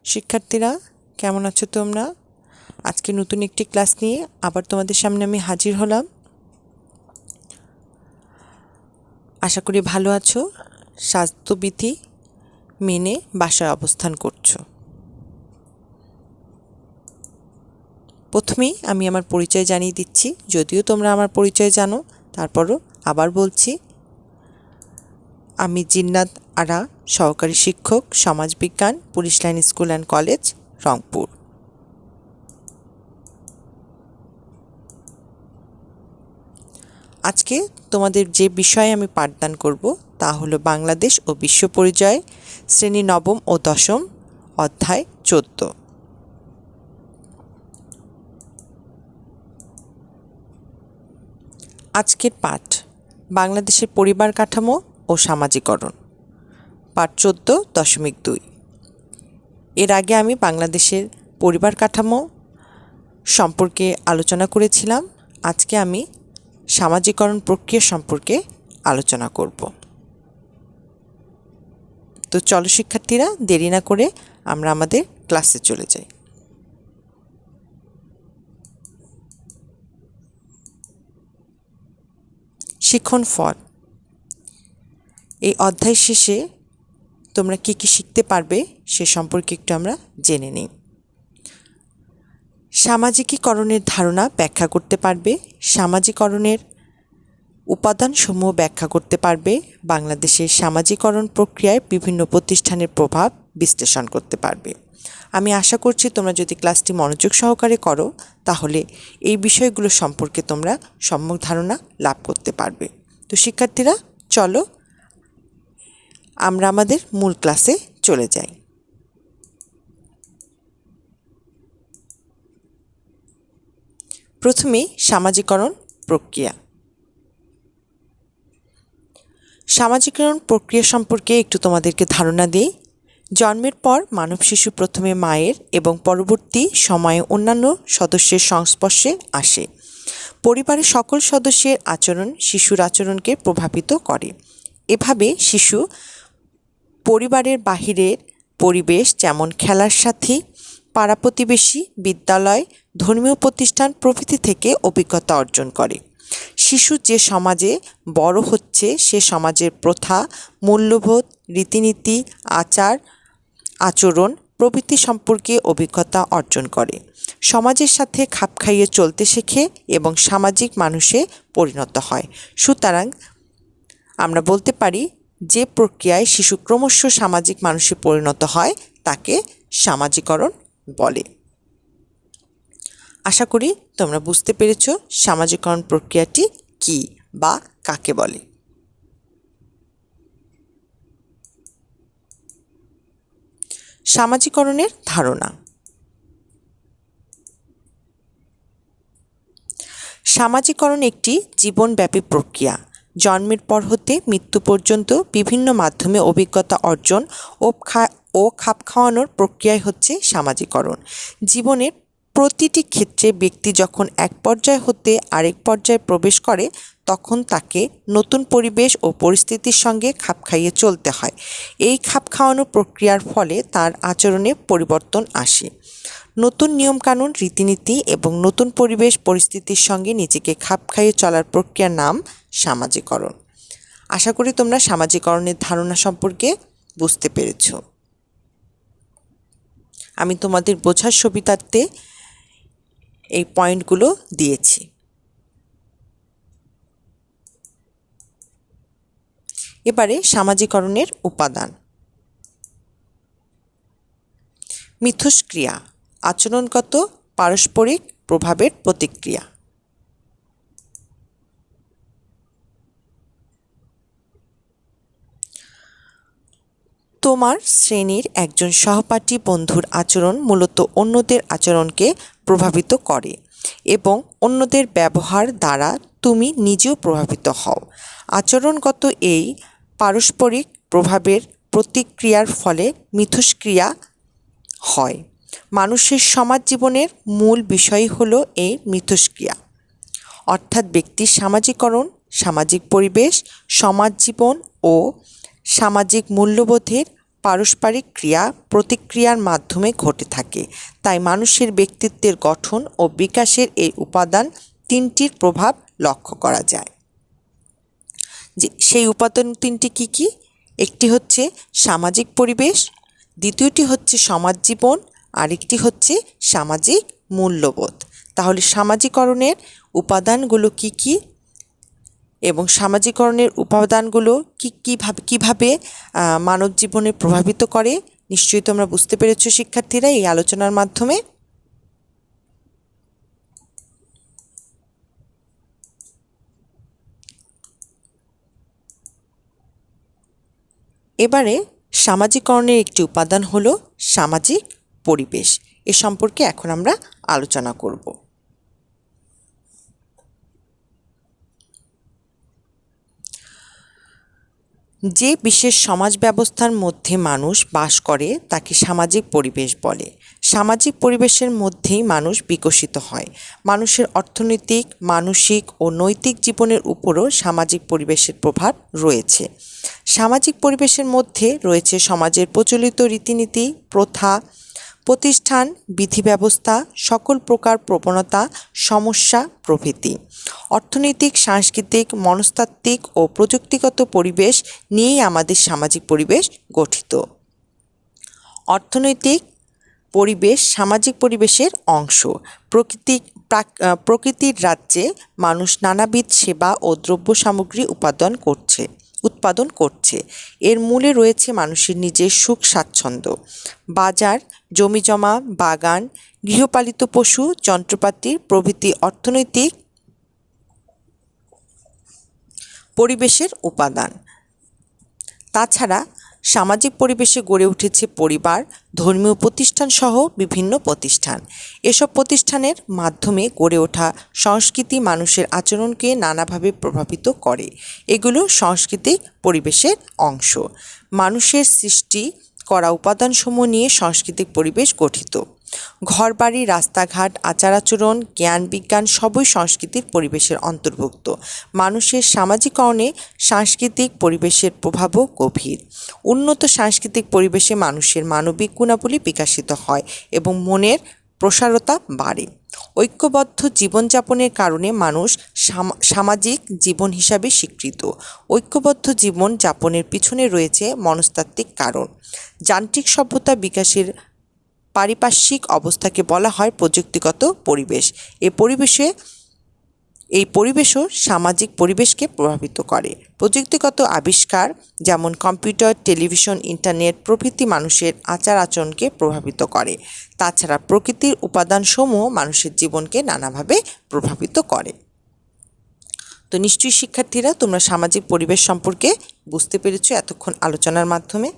শিক্ষার্থীরা কেমন আছো তোমরা? আজকে নতুন একটি ক্লাস নিয়ে আবার তোমাদের সামনে আমি হাজির হলাম। আশা করি ভালো আছো, স্বাস্থ্যবিধি মেনে বাসায় অবস্থান করছো। প্রথমেই আমি আমার পরিচয় জানিয়ে দিচ্ছি, যদিও তোমরা আমার পরিচয় জানো, তারপরও আবার বলছি। আমি জিন্নাত আরা, সহকারী শিক্ষক, সমাজবিজ্ঞান, police line school and college, Rangpur. আজকে তোমাদের যে বিষয়ে আমি পাঠদান করব তা হলো বাংলাদেশ ও বিশ্ব পরিচয়, শ্রেণী নবম ও দশম, অধ্যায় 14। আজকের পাঠ বাংলাদেশের পরিবার কাঠামো ও সামাজিকরণ, পাঠ 14.2। এর আগে আমি বাংলাদেশের পরিবার কাঠামো সম্পর্কে আলোচনা করেছিলাম। আজকে আমি সামাজিকরণ প্রক্রিয়া সম্পর্কে আলোচনা করব। তো চলো শিক্ষার্থীরা, দেরি না করে আমরা আমাদের ক্লাসে চলে যাই। শিক্ষণ ফল। এই অধ্যায় শেষে তোমরা কি কি শিখতে পারবে সে সম্পর্কে একটু আমরা জেনে নিই। সামাজিকীকরণের ধারণা ব্যাখ্যা করতে পারবে, সামাজিকরণের উপাদানসমূহ ব্যাখ্যা করতে পারবে, বাংলাদেশের সামাজিকরণ প্রক্রিয়ায় বিভিন্ন প্রতিষ্ঠানের প্রভাব বিশ্লেষণ করতে পারবে। আমি আশা করছি তোমরা যদি ক্লাসটি মনোযোগ সহকারে করো তাহলে এই বিষয়গুলো সম্পর্কে তোমরা সম্যক ধারণা লাভ করতে পারবে। তো শিক্ষার্থীরা চলো আমরা আমাদের মূল ক্লাসে চলে যাই। প্রথমেই সামাজিকরণ প্রক্রিয়া। সামাজিকরণ প্রক্রিয়া সম্পর্কে একটু তোমাদেরকে ধারণা দিই। জন্মের পর মানব শিশু প্রথমে মায়ের এবং পরবর্তী সময়ে অন্যান্য সদস্যের সংস্পর্শে আসে। পরিবারের সকল সদস্যের আচরণ শিশুর আচরণকে প্রভাবিত করে। এভাবে শিশু পরিবারের বাহিরের পরিবেশ যেমন খেলার সাথী, পাড়া প্রতিবেশী, বিদ্যালয়, ধর্মীয় প্রতিষ্ঠান প্রভৃতি থেকে অভিজ্ঞতা অর্জন করে। শিশু যে সমাজে বড় হচ্ছে সে সমাজের প্রথা, মূল্যবোধ, রীতিনীতি, আচার আচরণ প্রভৃতি সম্পর্কে অভিজ্ঞতা অর্জন করে, সমাজের সাথে খাপ খাইয়ে চলতে শেখে এবং সামাজিক মানুষে পরিণত হয়। সুতরাং আমরা বলতে পারি যে প্রক্রিয়ায় শিশু ক্রমশ সামাজিক মানুষে পরিণত হয় তাকে সামাজিকরণ বলে। আশা করি তোমরা বুঝতে পেরেছ সামাজিকরণ প্রক্রিয়াটি কী বা কাকে বলে। সামাজিকরণের ধারণা। সামাজিকরণ একটি জীবনব্যাপী প্রক্রিয়া। জন্মের পর হতে মৃত্যু পর্যন্ত বিভিন্ন মাধ্যমে অভিজ্ঞতা অর্জন ও খাপ খাওয়ানোর প্রক্রিয়াই হচ্ছে সামাজিকরণ। জীবনের প্রতিটি ক্ষেত্রে ব্যক্তি যখন এক পর্যায় হতে আরেক পর্যায়ে প্রবেশ করে তখন তাকে নতুন পরিবেশ ও পরিস্থিতির সঙ্গে খাপ খাইয়ে চলতে হয়। এই খাপ খাওয়ানো প্রক্রিয়ার ফলে তার আচরণে পরিবর্তন আসে। নতুন নিয়মকানুন, রীতিনীতি এবং নতুন পরিবেশ পরিস্থিতির সঙ্গে নিজেকে খাপ খাইয়ে চলার প্রক্রিয়ার নাম সামাজিকরণ। আশা করি তোমরা সামাজিকরণের ধারণা সম্পর্কে বুঝতে পেরেছ। আমি তোমাদের বোঝার সুবিধার্থে এই পয়েন্টগুলো দিয়েছি। এবারে সামাজিকরণের উপাদান। মিথস্ক্রিয়া, আচরণগত পারস্পরিক প্রভাবের প্রতিক্রিয়া। তোমার শ্রেণীর একজন সহপাঠী বন্ধুর আচরণ মূলত অন্যদের আচরণকে প্রভাবিত করে এবং অন্যদের ব্যবহার দ্বারা তুমি নিজেও প্রভাবিত হও। আচরণগত এই পারস্পরিক প্রভাবের প্রতিক্রিয়ার ফলে মিথস্ক্রিয়া হয়। মানুষের সমাজ জীবনের মূল বিষয় হলো এই মিথস্ক্রিয়া, অর্থাৎ ব্যক্তির সামাজিকরণ, সামাজিক পরিবেশ, সমাজ জীবন ও সামাজিক মূল্যবোধের পারস্পরিক ক্রিয়া প্রতিক্রিয়ার মাধ্যমে ঘটে থাকে। তাই মানুষের ব্যক্তিত্বের গঠন ও বিকাশের এই উপাদান তিনটির প্রভাব লক্ষ্য করা যায়। যে সেই উপাদান তিনটি কি কি? একটি হচ্ছে সামাজিক পরিবেশ, দ্বিতীয়টি হচ্ছে সমাজ জীবন, আরেকটি হচ্ছে সামাজিক মূল্যবোধ। তাহলে সামাজিকরণের উপাদানগুলো কি কি এবং সামাজিকরণের উপাদানগুলো কিভাবে মানব জীবনে প্রভাবিত করে, নিশ্চয়ই তোমরা বুঝতে পেরেছো শিক্ষার্থীরা এই আলোচনার মাধ্যমে। এবারে সামাজিকরণের একটি উপাদান হলো সামাজিক পরিবেশ। এ সম্পর্কে এখন আমরা আলোচনা করব। যে বিশেষ সমাজ ব্যবস্থার মধ্যে মানুষ বাস করে তাকে সামাজিক পরিবেশ বলে। সামাজিক পরিবেশের মধ্যেই মানুষ বিকশিত হয়। মানুষের অর্থনৈতিক, মানসিক ও নৈতিক জীবনের উপরও সামাজিক পরিবেশের প্রভাব রয়েছে। সামাজিক পরিবেশের মধ্যে রয়েছে সমাজের প্রচলিত রীতিনীতি, প্রথা, প্রতিষ্ঠান, বিধি ব্যবস্থা, সকল প্রকার প্রবণতা, সমস্যা প্রভৃতি। অর্থনৈতিক, সাংস্কৃতিক, মনস্তাত্ত্বিক ও প্রযুক্তিগত পরিবেশ নিয়েই আমাদের সামাজিক পরিবেশ গঠিত। অর্থনৈতিক পরিবেশ সামাজিক পরিবেশের অংশ। প্রকৃতির রাজ্যে মানুষ নানাবিধ সেবা ও দ্রব্য সামগ্রী উৎপাদন করছে। এর মূলে রয়েছে মানুষের নিজের সুখ স্বাচ্ছন্দ্য। বাজার, জমিজমা, বাগান, গৃহপালিত পশু, যন্ত্রপাতি প্রভৃতি অর্থনৈতিক পরিবেশের উপাদান। তাছাড়া সামাজিক পরিবেশে গড়ে উঠেছে পরিবার, ধর্মীয় প্রতিষ্ঠান সহ বিভিন্ন প্রতিষ্ঠান। এসব প্রতিষ্ঠানের মাধ্যমে গড়ে ওঠা সংস্কৃতি মানুষের আচরণকে নানাভাবে প্রভাবিত করে। এগুলো সাংস্কৃতিক পরিবেশের অংশ। মানুষের সৃষ্টি করা উপাদানসমূহ নিয়ে সাংস্কৃতিক পরিবেশ গঠিত। ঘরবাড়ি, রাস্তাঘাট, আচার আচরণ, জ্ঞান বিজ্ঞান সবই সাংস্কৃতিক পরিবেশের অন্তর্ভুক্ত। মানুষের সামাজিকরণে সাংস্কৃতিক পরিবেশের প্রভাবও গভীর। উন্নত সাংস্কৃতিক পরিবেশে মানুষের মানবিক গুণাবলী বিকশিত হয় এবং মনের প্রসারতা বাড়ে। ঐক্যবদ্ধ জীবনযাপনের কারণে মানুষ সামাজিক জীবন হিসাবে স্বীকৃত। ঐক্যবদ্ধ জীবন যাপনের পিছনে রয়েছে মনস্তাত্ত্বিক কারণ। যান্ত্রিক সভ্যতা বিকাশের পারিপার্শ্বিক অবস্থাকে বলা হয় প্রযুক্তিগত পরিবেশ। এই পরিবেশও সামাজিক পরিবেশকে প্রভাবিত করে। প্রযুক্তিগত আবিষ্কার যেমন কম্পিউটার, টেলিভিশন, ইন্টারনেট প্রভৃতি মানুষের আচার আচরণকে প্রভাবিত করে। তাছাড়া প্রকৃতির উপাদানসমূহ মানুষের জীবনকে নানাভাবে প্রভাবিত করে। তো নিশ্চয়ই শিক্ষার্থীরা তোমরা সামাজিক পরিবেশ সম্পর্কে বুঝতে পেরেছো এতক্ষণ আলোচনার মাধ্যমে।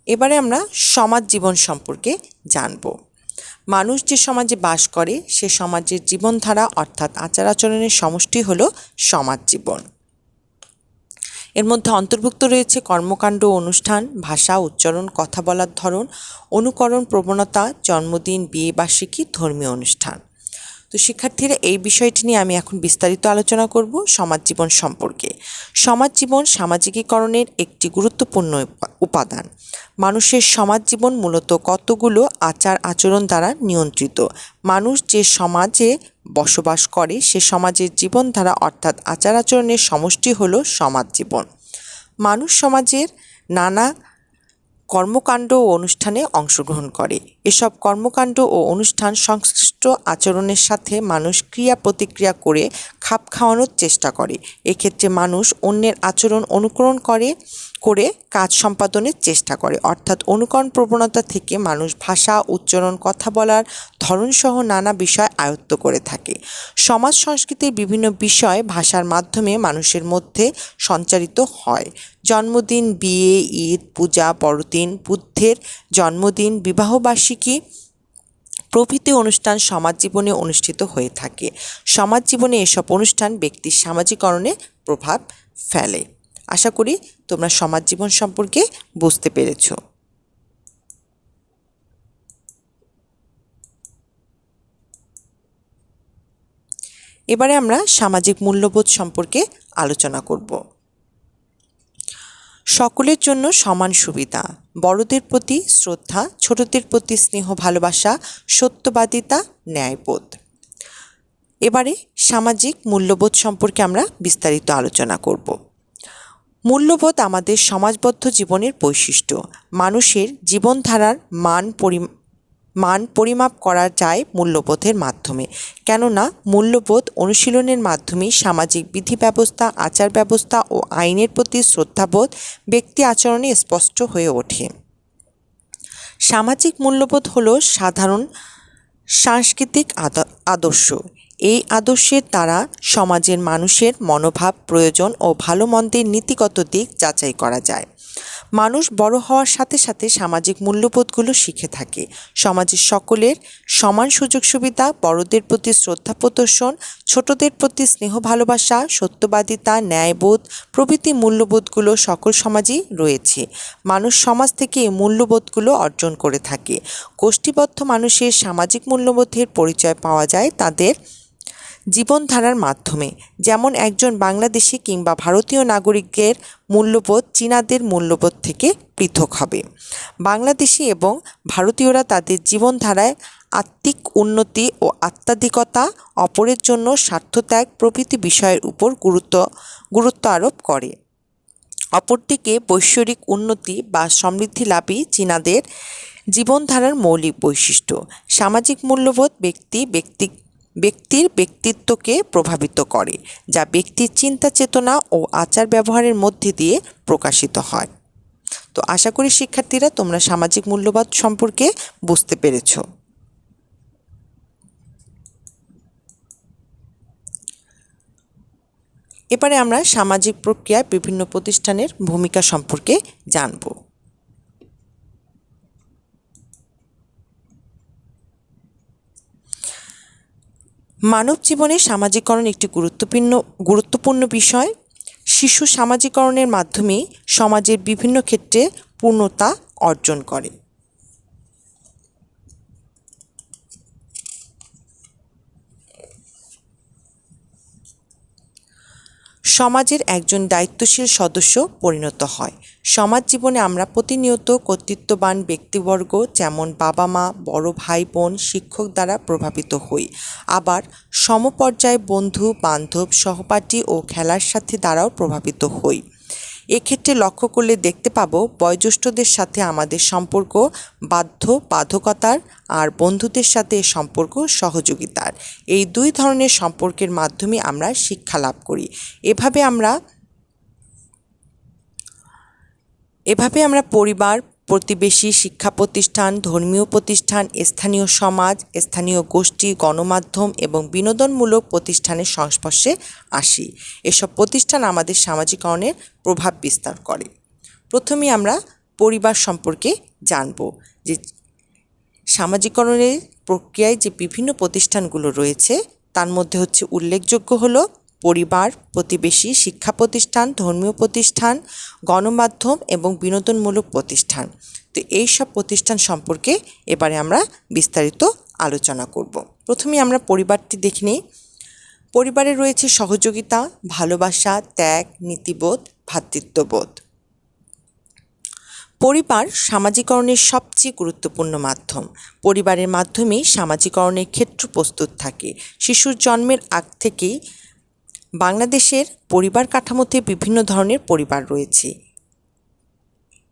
এবারে আমরা সমাজ জীবন সম্পর্কে জানব। মানুষ যে সমাজে বাস করে সে সমাজের জীবনধারা অর্থাৎ আচার আচরণের সমষ্টি হলো সমাজ জীবন। এর মধ্যে অন্তর্ভুক্ত রয়েছে কর্মকাণ্ড, অনুষ্ঠান, ভাষা, উচ্চারণ, কথা বলার ধরন, অনুকরণ প্রবণতা, জন্মদিন, বিয়ে বার্ষিকী, ধর্মীয় অনুষ্ঠান। তো শিক্ষার্থীরা এই বিষয়টি নিয়ে আমি এখন বিস্তারিত আলোচনা করব সমাজ জীবন সম্পর্কে। সমাজ জীবন সামাজিকীকরণের একটি গুরুত্বপূর্ণ উপাদান। মানুষের সমাজ জীবন মূলত কতগুলো আচার আচরণ দ্বারা নিয়ন্ত্রিত। মানুষ যে সমাজে বসবাস করে সে সমাজের জীবনধারা অর্থাৎ আচার আচরণের সমষ্টি হলো সমাজ জীবন। মানুষ সমাজের নানা কর্মকাণ্ড ও অনুষ্ঠানে অংশগ্রহণ করে। এসব কর্মকাণ্ড ও অনুষ্ঠান সংশ্লিষ্ট আচরণের সাথে মানুষ ক্রিয়া প্রতিক্রিয়া করে খাপ খাওয়ানোর চেষ্টা করে। এক্ষেত্রে মানুষ অন্যের আচরণ অনুকরণ করে কাজ সম্পাদনের চেষ্টা করে, অর্থাৎ অনুকরণ প্রবণতা থেকে মানুষ ভাষা, উচ্চারণ, কথা বলার ধরনসহ নানা বিষয় আয়ত্ত করে থাকে। সমাজ সংস্কৃতির বিভিন্ন বিষয় ভাষার মাধ্যমে মানুষের মধ্যে সঞ্চারিত হয়। জন্মদিন, বিয়ে, ঈদ, পূজা, বড়দিন, বুদ্ধের জন্মদিন, বিবাহবার্ষিকী প্রভৃতি অনুষ্ঠান সমাজ জীবনে অনুষ্ঠিত হয়ে থাকে। সমাজ জীবনে এসব অনুষ্ঠান ব্যক্তির সামাজিকরণে প্রভাব ফেলে। আশা করি তোমরা সমাজ জীবন সম্পর্কে বুঝতে পেরেছো। এবারে আমরা সামাজিক মূল্যবোধ সম্পর্কে আলোচনা করব। সকলের জন্য সমান সুবিধা, বড়দের প্রতি শ্রদ্ধা, ছোটদের প্রতি স্নেহ ভালোবাসা, সত্যবাদিতা, ন্যায়বোধ। এবারে সামাজিক মূল্যবোধ সম্পর্কে আমরা বিস্তারিত আলোচনা করব। মূল্যবোধ আমাদের সমাজবদ্ধ জীবনের বৈশিষ্ট্য। মানুষের জীবনধারার মান পরিমাপ করা যায় মূল্যবোধের মাধ্যমে। কেননা মূল্যবোধ অনুশীলনের মাধ্যমেই সামাজিক বিধি ব্যবস্থা, আচার ব্যবস্থা ও আইনের প্রতি শ্রদ্ধাবোধ ব্যক্তি আচরণে স্পষ্ট হয়ে ওঠে। সামাজিক মূল্যবোধ হলো সাধারণ সাংস্কৃতিক আদর্শ। এই আদর্শের দ্বারা সমাজের মানুষের মনোভাব, প্রয়োজন ও ভালো মন্দের নীতিগত দিক যাচাই করা যায়। মানুষ বড় হওয়ার সাথে সাথে সামাজিক মূল্যবোধগুলো শিখে থাকে। সমাজের সকলের সমান সুযোগ সুবিধা, বড়দের প্রতি শ্রদ্ধা প্রদর্শন, ছোটদের প্রতি স্নেহ ভালোবাসা, সত্যবাদিতা, ন্যায়বোধ প্রভৃতি মূল্যবোধগুলো সকল সমাজেই রয়েছে। মানুষ সমাজ থেকে এই মূল্যবোধগুলো অর্জন করে থাকে। গোষ্ঠীবদ্ধ মানুষের সামাজিক মূল্যবোধের পরিচয় পাওয়া যায় তাদের জীবনধারার মাধ্যমে। যেমন একজন বাংলাদেশি কিংবা ভারতীয় নাগরিকের মূল্যবোধ চীনাদের মূল্যবোধ থেকে পৃথক হবে। বাংলাদেশি এবং ভারতীয়রা তাদের জীবনধারায় আত্মিক উন্নতি ও আধ্যাত্মিকতা, অপরের জন্য স্বার্থত্যাগ প্রভৃতি বিষয়ের উপর গুরুত্ব আরোপ করে। অপরদিকে বৈশ্বরিক উন্নতি বা সমৃদ্ধি লাভই চীনাদের জীবনধারার মৌলিক বৈশিষ্ট্য। সামাজিক মূল্যবোধ ব্যক্তির ব্যক্তিত্বকে প্রভাবিত করে, যা ব্যক্তির চিন্তা চেতনা ও আচার ব্যবহারের মধ্যে দিয়ে প্রকাশিত হয়। তো আশা করি শিক্ষার্থীরা তোমরা সামাজিক মূল্যবোধ সম্পর্কে বুঝতে পেরেছ। এবারে আমরা সামাজিক প্রক্রিয়ায় বিভিন্ন প্রতিষ্ঠানের ভূমিকা সম্পর্কে জানব। মানব জীবনে সামাজিকরণ একটি গুরুত্বপূর্ণ বিষয়। শিশু সামাজিকরণের মাধ্যমে সমাজের বিভিন্ন ক্ষেত্রে পূর্ণতা অর্জন করে। সমাজের একজন দায়িত্বশীল সদস্য পরিণত হয়। সমাজ জীবনে আমরা প্রতিনিয়ত কর্তৃত্ববান ব্যক্তিবর্গ যেমন বাবা মা, বড় ভাই বোন, শিক্ষক দ্বারা প্রভাবিত হই। আবার সমপর্যায়ে বন্ধু বান্ধব, সহপাঠী ও খেলার সাথী দ্বারাও প্রভাবিত হই। এক্ষেত্রে লক্ষ্য করলে দেখতে পাবো বয়োজ্যেষ্ঠদের সাথে আমাদের সম্পর্ক বাধ্যকতার, আর বন্ধুদের সাথে সম্পর্ক সহযোগিতার। এই দুই ধরনের সম্পর্কের মাধ্যমে আমরা শিক্ষা লাভ করি। এভাবে আমরা পরিবার, প্রতিবেশী, শিক্ষা প্রতিষ্ঠান, ধর্মীয় প্রতিষ্ঠান, স্থানীয় সমাজ, স্থানীয় গোষ্ঠী, গণমাধ্যম এবং বিনোদনমূলক প্রতিষ্ঠানের সংস্পর্শে আসি। এসব প্রতিষ্ঠান আমাদের সামাজিকরণের প্রভাব বিস্তার করে। প্রথমে আমরা পরিবার সম্পর্কে জানব যে সামাজিকরণের প্রক্রিয়ায় যে বিভিন্ন প্রতিষ্ঠানগুলো রয়েছে তার মধ্যে হচ্ছে উল্লেখযোগ্য হলো পরিবার, প্রতিবেশী, শিক্ষা প্রতিষ্ঠান, ধর্মীয় প্রতিষ্ঠান, গণমাধ্যম এবং বিনোদনমূলক প্রতিষ্ঠান। তো এই সব প্রতিষ্ঠান সম্পর্কে এবারে আমরা বিস্তারিত আলোচনা করব। প্রথমে আমরা পরিবারটি দেখে নিই। পরিবারে রয়েছে সহযোগিতা, ভালোবাসা, ত্যাগ, নীতিবোধ, ভ্রাতৃত্ববোধ। পরিবার সামাজিকরণের সবচেয়ে গুরুত্বপূর্ণ মাধ্যম। পরিবারের মাধ্যমেই সামাজিকরণের ক্ষেত্র প্রস্তুত থাকে। শিশুর জন্মের আগ থেকেই বাংলাদেশের পরিবার কাঠামোতে বিভিন্ন ধরনের পরিবার রয়েছে।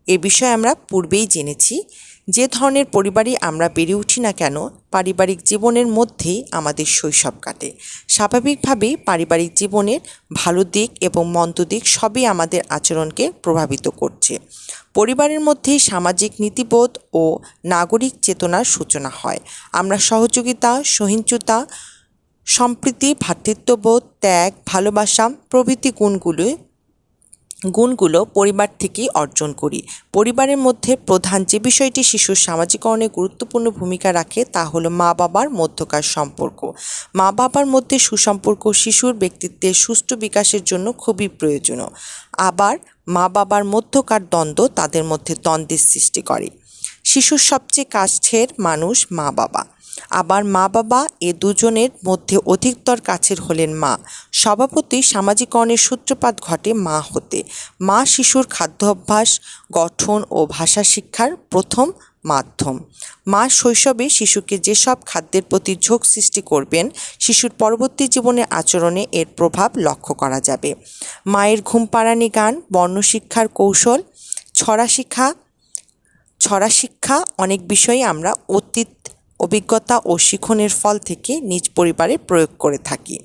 এ বিষয়ে আমরা পূর্বেই জেনেছি। যে ধরনের পরিবারই আমরা বেড়ে উঠি না কেন, পারিবারিক জীবনের মধ্যেই আমাদের শৈশব কাটে। স্বাভাবিকভাবেই পারিবারিক জীবনের ভালো দিক এবং মন্দ দিক সবই আমাদের আচরণকে প্রভাবিত করছে। পরিবারের মধ্যেই সামাজিক নীতিবোধ ও নাগরিক চেতনার সূচনা হয়। আমরা সহযোগিতা, সহিষ্ণুতা, সম্প্রীতি, ভ্রাতৃত্ববোধ, ত্যাগ, ভালোবাসা প্রভৃতি গুণগুলো পরিবার থেকেই অর্জন করি। পরিবারের মধ্যে প্রধান যে বিষয়টি শিশুর সামাজিকরণে গুরুত্বপূর্ণ ভূমিকা রাখে তা হলো মা বাবার মধ্যকার সম্পর্ক। মা বাবার মধ্যে সুসম্পর্ক শিশুর ব্যক্তিত্বের সুষ্ঠু বিকাশের জন্য খুবই প্রয়োজনীয়। আবার মা বাবার মধ্যকার দ্বন্দ্ব তাদের মধ্যে দ্বন্দ্বের সৃষ্টি করে। শিশুর সবচেয়ে কাছের মানুষ মা বাবা। আবার মা বাবা এ দুজনের মধ্যে অধিকতর কাছের হলেন মা। স্বভাবতই সামাজিকরণের সূত্রপাত ঘটে মা হতে। মা শিশুর খাদ্যাভ্যাস গঠন ও ভাষা শিক্ষার প্রথম মাধ্যম। মা শৈশবে শিশুকে যেসব খাদ্যের প্রতি ঝোঁক সৃষ্টি করবেন, শিশুর পরবর্তী জীবনের আচরণে এর প্রভাব লক্ষ্য করা যাবে। মায়ের ঘুম পাড়ানি গান, বর্ণশিক্ষার কৌশল, ছড়া শিক্ষা অনেক বিষয়ে আমরা অতীত অভিজ্ঞতা ও শিখনের ফল থেকে নিজ পরিবারে প্রয়োগ করে থাকি।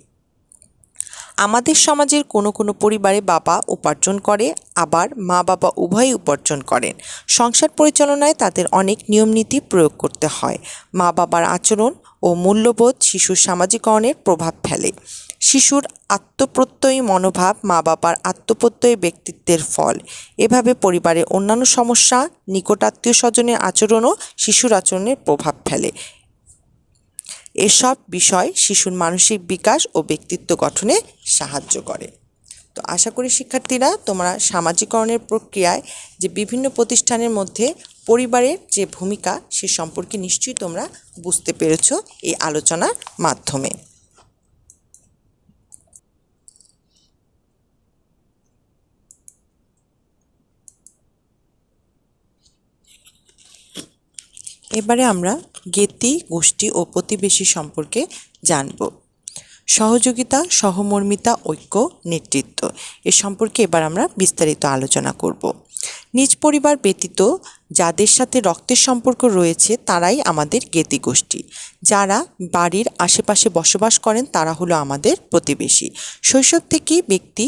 আমাদের সমাজের কোনো কোনো পরিবারে বাবা উপার্জন করে, আবার মা বাবা উভয়ই উপার্জন করেন। সংসার পরিচালনায় তাদের অনেক নিয়মনীতি প্রয়োগ করতে হয়। মা বাবার আচরণ ও মূল্যবোধ শিশুর সামাজিকরণের প্রভাব ফেলে। শিশুর আত্মপ্রত্যয়ী মনোভাব মা বাবার আত্মপ্রত্যয়ী ব্যক্তিত্বের ফল। এভাবে পরিবারের অন্যান্য সমস্যা, নিকটাত্মীয় স্বজনের আচরণও শিশুর আচরণের প্রভাব ফেলে। এসব বিষয় শিশুর মানসিক বিকাশ ও ব্যক্তিত্ব গঠনে সাহায্য করে। তো আশা করি শিক্ষার্থীরা তোমরা সামাজিকরণের প্রক্রিয়ায় যে বিভিন্ন প্রতিষ্ঠানের মধ্যে পরিবারের যে ভূমিকা সে সম্পর্কে নিশ্চয়ই তোমরা বুঝতে পেরেছো এই আলোচনার মাধ্যমে। এবারে আমরা জ্ঞেতি, গোষ্ঠী ও প্রতিবেশী সম্পর্কে জানব। সহযোগিতা, সহমর্মিতা, ঐক্য, নেতৃত্ব এ সম্পর্কে এবার আমরা বিস্তারিত আলোচনা করব। নিজ পরিবার ব্যতীত যাদের সাথে রক্তের সম্পর্ক রয়েছে তারাই আমাদের জ্ঞেতি গোষ্ঠী। যারা বাড়ির আশেপাশে বসবাস করেন তারা হলো আমাদের প্রতিবেশী। শৈশব থেকেই ব্যক্তি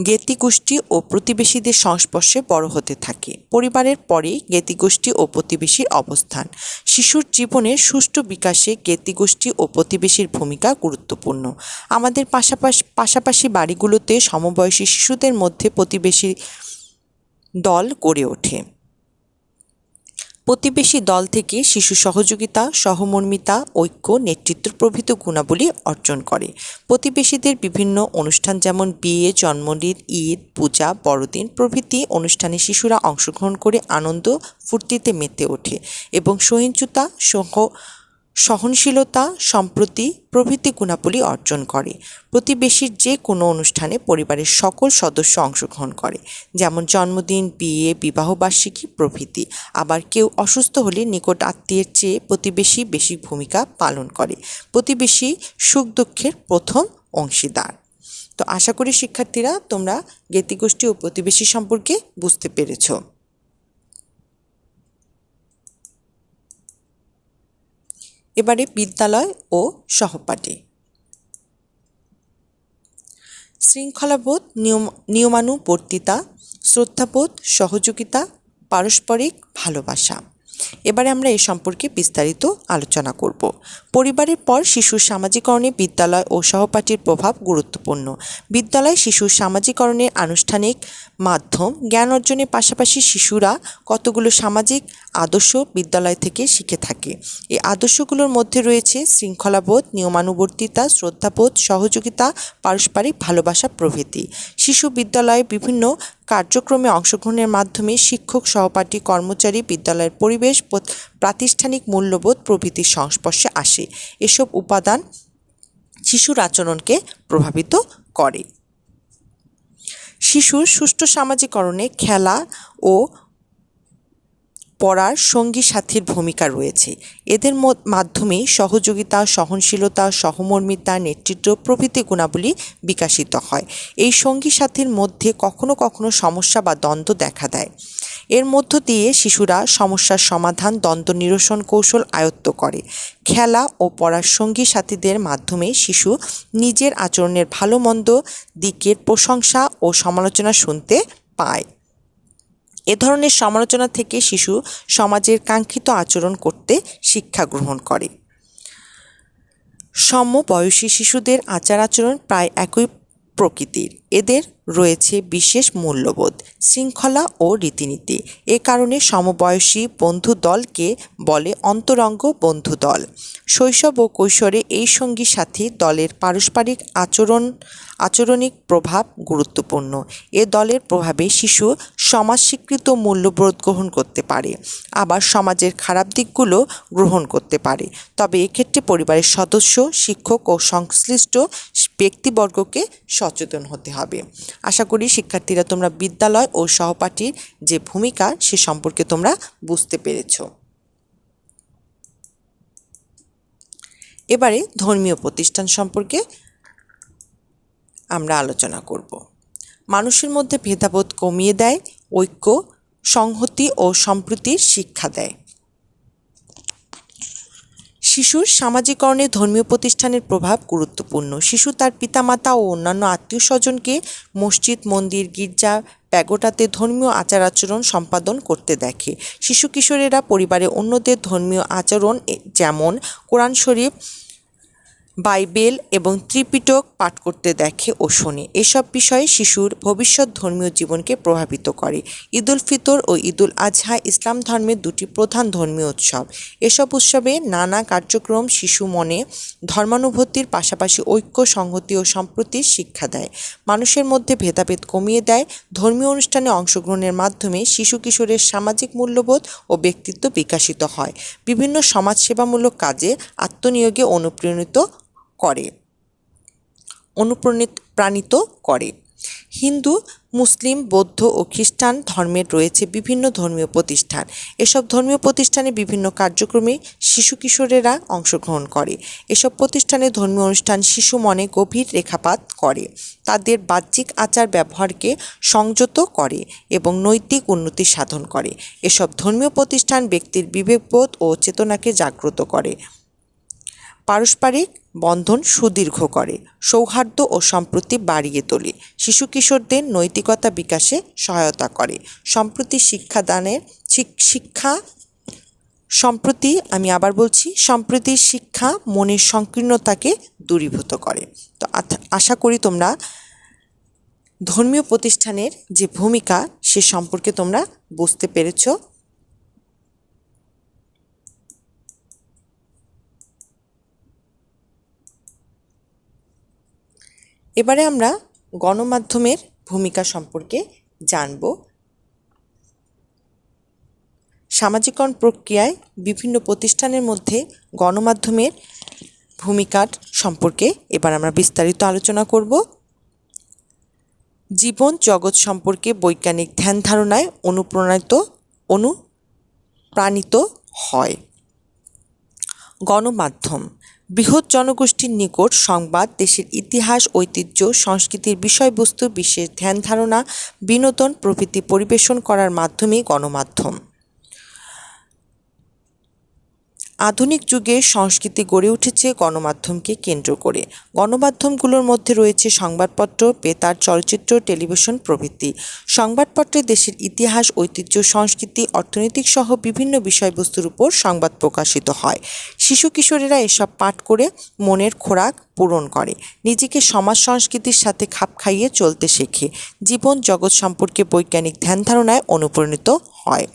জ্ঞেতি গোষ্ঠী ও প্রতিবেশীদের সংস্পর্শে বড় হতে থাকে। পরিবারের পরেই জ্ঞেতি গোষ্ঠী ও প্রতিবেশীর অবস্থান। শিশুর জীবনের সুষ্ঠু বিকাশে জ্ঞেতি গোষ্ঠী ও প্রতিবেশীর ভূমিকা গুরুত্বপূর্ণ। আমাদের পাশাপাশি বাড়িগুলোতে সমবয়সী শিশুদের মধ্যে প্রতিবেশী দল গড়ে ওঠে। প্রতিবেশী দল থেকে শিশু সহযোগিতা, সহমর্মিতা, ঐক্য, নেতৃত্ব প্রভৃতি গুণাবলী অর্জন করে। প্রতিবেশীদের বিভিন্ন অনুষ্ঠান যেমন বিয়ে, জন্মদিন, ঈদ, পূজা, বড়দিন প্রভৃতি অনুষ্ঠানে শিশুরা অংশগ্রহণ করে আনন্দ ফুর্তিতে মেতে ওঠে এবং সহনশীলতা, সম্প্রতি প্রভৃতি গুণাবলী অর্জন করে। প্রতিবেশীর যে কোনো অনুষ্ঠানে পরিবারের সকল সদস্য অংশগ্রহণ করে, যেমন জন্মদিন, বিয়ে, বিবাহবার্ষিকী প্রভৃতি। আবার কেউ অসুস্থ হলে নিকট আত্মীয়ের চেয়ে প্রতিবেশী বেশি ভূমিকা পালন করে। প্রতিবেশী সুখ দুঃখের প্রথম অংশীদার। তো আশা করি শিক্ষার্থীরা তোমরা জ্ঞেতিগোষ্ঠী ও প্রতিবেশী সম্পর্কে বুঝতে পেরেছ। এবারে বিদ্যালয় ও সহপাঠী। শৃঙ্খলাবোধ, নিয়মানুবর্তিতা, শ্রদ্ধাবোধ, সহযোগিতা, পারস্পরিক ভালোবাসা। এবারে আমরা এ সম্পর্কে বিস্তারিত আলোচনা করব। পরিবারের পর শিশুর সামাজিকরণে বিদ্যালয় ও সহপাঠীর প্রভাব গুরুত্বপূর্ণ। বিদ্যালয় শিশুর সামাজিকরণের আনুষ্ঠানিক মাধ্যম। জ্ঞান অর্জনের পাশাপাশি শিশুরা কতগুলো সামাজিক আদর্শ বিদ্যালয় থেকে শিখে থাকে। এই আদর্শগুলোর মধ্যে রয়েছে শৃঙ্খলাবোধ, নিয়মানুবর্তিতা, শ্রদ্ধাবোধ, সহযোগিতা, পারস্পরিক ভালোবাসা প্রভৃতি। শিশু বিদ্যালয়ে বিভিন্ন কার্যক্রমে অংশগ্রহণের মাধ্যমে শিক্ষক, সহপাঠী, কর্মচারী, বিদ্যালয়ের পরিবেশ, প্রাতিষ্ঠানিক মূল্যবোধ প্রভৃতির সংস্পর্শে আসে। এসব উপাদান শিশুর আচরণকে প্রভাবিত করে। শিশুর সুষ্ঠু সামাজিকরণে খেলা ও পড়ার সঙ্গী সাথীর ভূমিকা রয়েছে। এদের মাধ্যমেই সহযোগিতা, সহনশীলতা, সহমর্মিতা, নেতৃত্ব প্রভৃতি গুণাবলী বিকাশিত হয়। এই সঙ্গী সাথীর মধ্যে কখনো কখনো সমস্যা বা দ্বন্দ্ব দেখা দেয়। এর মধ্য দিয়ে শিশুরা সমস্যার সমাধান, দ্বন্দ্ব নিরসন কৌশল আয়ত্ত করে। খেলা ও পড়ার সঙ্গী সাথীদের মাধ্যমে শিশু নিজের আচরণের ভালো মন্দ দিকের প্রশংসা ও সমালোচনা শুনতে পায়। এ ধরনের সমালোচনা থেকে শিশু সমাজের কাঙ্ক্ষিত আচরণ করতে শিক্ষা গ্রহণ করে। সমবয়সী শিশুদের আচার আচরণ প্রায় একই প্রকৃতির। এদের রয়েছে বিশেষ মূল্যবোধ, শৃঙ্খলা ও রীতিনীতি। এ কারণে সমবয়সী বন্ধু দলকে বলে অন্তরঙ্গ বন্ধু দল। শৈশব ও কৈশোরে এই সঙ্গী সাথী দলের পারস্পরিক আচরণিক প্রভাব গুরুত্বপূর্ণ। এ দলের প্রভাবে শিশু সমাজ স্বীকৃত মূল্যবোধ গ্রহণ করতে পারে, আবার সমাজের খারাপ দিকগুলো গ্রহণ করতে পারে। তবে এক্ষেত্রে পরিবারের সদস্য, শিক্ষক ও সংশ্লিষ্ট ব্যক্তিবর্গকে সচেতন হতে হবে। আশা করি শিক্ষার্থীরা তোমরা বিদ্যালয় ও সহপাঠীর যে ভূমিকা সে সম্পর্কে তোমরা বুঝতে পেরেছ। এবারে ধর্মীয় প্রতিষ্ঠান সম্পর্কে আমরা আলোচনা করব। মানুষের মধ্যে ভেদাভেদ কমিয়ে দেয়, ঐক্য, সংহতি ও সম্প্রীতির শিক্ষা দেয়। শিশুর সামাজিকরণে ধর্মীয় প্রতিষ্ঠানের প্রভাব গুরুত্বপূর্ণ। শিশু তার পিতামাতা ও অন্যান্য আত্মীয় স্বজনকে মসজিদ, মন্দির, গির্জা, প্যাগোডাতে ধর্মীয় আচার আচরণ সম্পাদন করতে দেখে। শিশু কিশোরেরা পরিবারে অন্যদের ধর্মীয় আচরণ যেমন কোরআন শরীফ, বাইবেল এবং ত্রিপিটক পাঠ করতে দেখে ও শোনে। এসব বিষয়ে শিশুর ভবিষ্যৎ ধর্মীয় জীবনকে প্রভাবিত করে। ঈদুল ফিতর ও ঈদুল আজহা ইসলাম ধর্মের দুটি প্রধান ধর্মীয় উৎসব। এসব উৎসবে নানা কার্যক্রম শিশু মনে ধর্মানুভূতির পাশাপাশি ঐক্য, সংহতি ও সম্প্রীতির শিক্ষা দেয়। মানুষের মধ্যে ভেদাভেদ কমিয়ে দেয়। ধর্মীয় অনুষ্ঠানে অংশগ্রহণের মাধ্যমে শিশু কিশোরের সামাজিক মূল্যবোধ ও ব্যক্তিত্ব বিকশিত হয়। বিভিন্ন সমাজসেবামূলক কাজে আত্মনিয়োগে অনুপ্রাণিত করে। হিন্দু, মুসলিম, বৌদ্ধ ও খ্রিস্টান ধর্মের রয়েছে বিভিন্ন ধর্মীয় প্রতিষ্ঠান। এসব ধর্মীয় প্রতিষ্ঠানে বিভিন্ন কার্যক্রমে শিশু কিশোরেরা অংশগ্রহণ করে। এসব প্রতিষ্ঠানে ধর্মীয় অনুষ্ঠান শিশু মনে গভীর রেখাপাত করে, তাদের বাহ্যিক আচার ব্যবহারকে সংযত করে এবং নৈতিক উন্নতি সাধন করে। এসব ধর্মীয় প্রতিষ্ঠান ব্যক্তির বিবেকবোধ ও চেতনাকে জাগ্রত করে, পারস্পরিক বন্ধন সুদৃঢ় করে, সৌহার্দ্য ও সম্প্রীতি বাড়িয়ে তোলে, শিশু কিশোরদের নৈতিকতা বিকাশে সহায়তা করে, সম্প্রীতির শিক্ষা মনের সংকীর্ণতাকে দূরীভূত করে। তো আশা করি তোমরা ধর্মীয় প্রতিষ্ঠানের যে ভূমিকা সে সম্পর্কে তোমরা বুঝতে পেরেছ। এবারে আমরা গণমাধ্যমের ভূমিকা সম্পর্কে জানব। সামাজিকরণ প্রক্রিয়ায় বিভিন্ন প্রতিষ্ঠানের মধ্যে গণমাধ্যমের ভূমিকার সম্পর্কে এবার আমরা বিস্তারিত আলোচনা করব। জীবন জগৎ সম্পর্কে বৈজ্ঞানিক ধ্যান ধারণায় অনুপ্রাণিত হয়। গণমাধ্যম বৃহৎ জনগোষ্ঠীর নিকট সংবাদ, দেশের ইতিহাস, ঐতিহ্য, সংস্কৃতির বিষয়বস্তু, বিশেষ ধ্যান ধারণা, বিনোদন প্রভৃতি পরিবেশন করার মাধ্যমে গণমাধ্যম। আধুনিক যুগে সংস্কৃতি গড়ে উঠেছে গণমাধ্যমকে কেন্দ্র করে। গণমাধ্যমগুলোর মধ্যে রয়েছে সংবাদপত্র, বেতার, চলচ্চিত্র, টেলিভিশন প্রভৃতি। সংবাদপত্রে দেশের ইতিহাস, ঐতিহ্য, সংস্কৃতি, অর্থনৈতিক সহ বিভিন্ন বিষয়বস্তুর উপর সংবাদ প্রকাশিত হয়। শিশু কিশোরেরা এসব পাঠ করে মনের খোরাক পূরণ করে, নিজেকে সমাজ সংস্কৃতির সাথে খাপ খাইয়ে চলতে শেখে, জীবন জগৎ সম্পর্কে বৈজ্ঞানিক ধ্যান ধারণায় অনুপ্রাণিত হয়।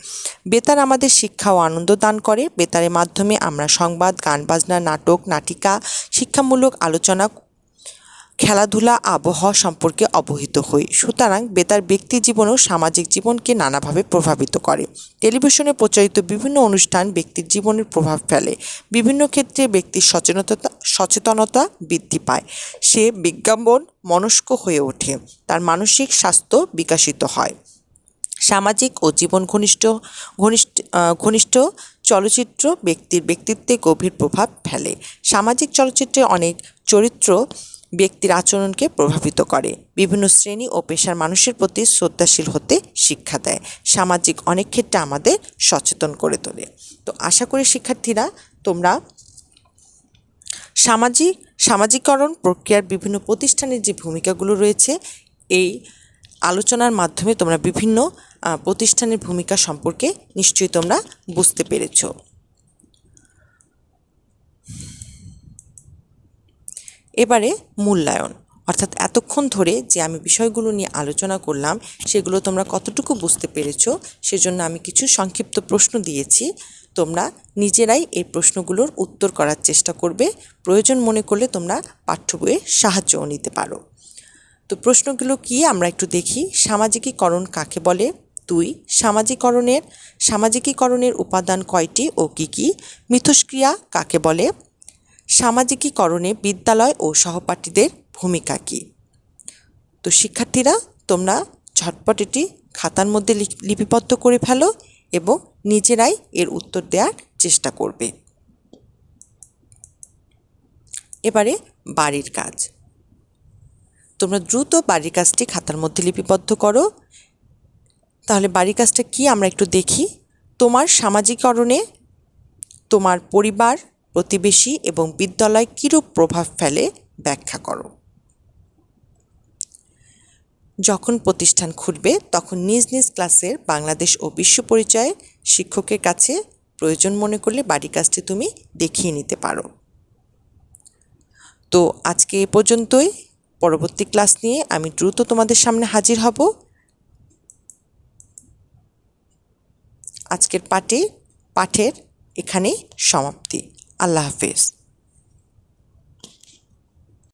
বেতার আমাদের শিক্ষা ও আনন্দ দান করে। বেতারের মাধ্যমে আমরা সংবাদ, গান বাজনা, নাটক, নাটিকা, শিক্ষামূলক আলোচনা, খেলাধুলা, আবহাওয়া সম্পর্কে অবহিত হই। সুতরাং বেতার ব্যক্তি জীবন ও সামাজিক জীবনকে নানাভাবে প্রভাবিত করে। টেলিভিশনে প্রচারিত বিভিন্ন অনুষ্ঠান ব্যক্তির জীবনের প্রভাব ফেলে। বিভিন্ন ক্ষেত্রে ব্যক্তির সচেতনতা বৃদ্ধি পায়, সে বিজ্ঞাপন মনস্ক হয়ে ওঠে, তার মানসিক স্বাস্থ্য বিকশিত হয়। সামাজিক ও জীবন ঘনিষ্ঠ চলচ্চিত্র ব্যক্তির ব্যক্তিত্বে গভীর প্রভাব ফেলে। সামাজিক চলচ্চিত্রে অনেক চরিত্র ব্যক্তির আচরণকে প্রভাবিত করে, বিভিন্ন শ্রেণী ও পেশার মানুষের প্রতি শ্রদ্ধাশীল হতে শিক্ষা দেয়, সামাজিক অনেক ক্ষেত্রে আমাদের সচেতন করে তোলে। তো আশা করি শিক্ষার্থীরা তোমরা সামাজিকরণ প্রক্রিয়ার বিভিন্ন প্রতিষ্ঠানের যে ভূমিকাগুলো রয়েছে এই আলোচনার মাধ্যমে তোমরা বিভিন্ন প্রতিষ্ঠানের ভূমিকা সম্পর্কে নিশ্চয়ই তোমরা বুঝতে পেরেছ। এবারে মূল্যায়ন। অর্থাৎ এতক্ষণ ধরে যে আমি বিষয়গুলো নিয়ে আলোচনা করলাম সেগুলো তোমরা কতটুকু বুঝতে পেরেছো সেজন্য আমি কিছু সংক্ষিপ্ত প্রশ্ন দিয়েছি। তোমরা নিজেরাই এই প্রশ্নগুলোর উত্তর করার চেষ্টা করবে, প্রয়োজন মনে করলে তোমরা পাঠ্য বইয়ের সাহায্যও নিতে পারো। তো প্রশ্নগুলো কি আমরা একটু দেখি। সামাজিকীকরণ কাকে বলে? 2. সামাজিকীকরণের উপাদান কয়টি ও কী কী? মিথস্ক্রিয়া কাকে বলে? সামাজিকীকরণে বিদ্যালয় ও সহপাঠীদের ভূমিকা কী? তো শিক্ষার্থীরা তোমরা ঝটপট এটি খাতার মধ্যে লিপিবদ্ধ করে ফেলো এবং নিজেরাই এর উত্তর দেওয়ার চেষ্টা করবে। এবারে বাড়ির কাজ। তোমরা দ্রুত বাড়ির কাজটি খাতার মধ্যে লিপিবদ্ধ করো। তাহলে বাড়ির কাজটা কি আমরা একটু দেখি। তোমার সামাজিকরণে তোমার পরিবার, প্রতিবেশী এবং বিদ্যালয় কীরূপ প্রভাব ফেলে ব্যাখ্যা করো। যখন প্রতিষ্ঠান খুলবে তখন নিজ নিজ ক্লাসের বাংলাদেশ ও বিশ্ব পরিচয়ের শিক্ষকের কাছে প্রয়োজন মনে করলে বাড়ির কাজটি তুমি দেখিয়ে নিতে পারো। তো আজকে এ পর্যন্তই। পরবর্তী ক্লাস নিয়ে আমি দ্রুত তোমাদের সামনে হাজির হব। আজকের পাঠের এখানে সমাপ্তি। আল্লাহ হাফেজ।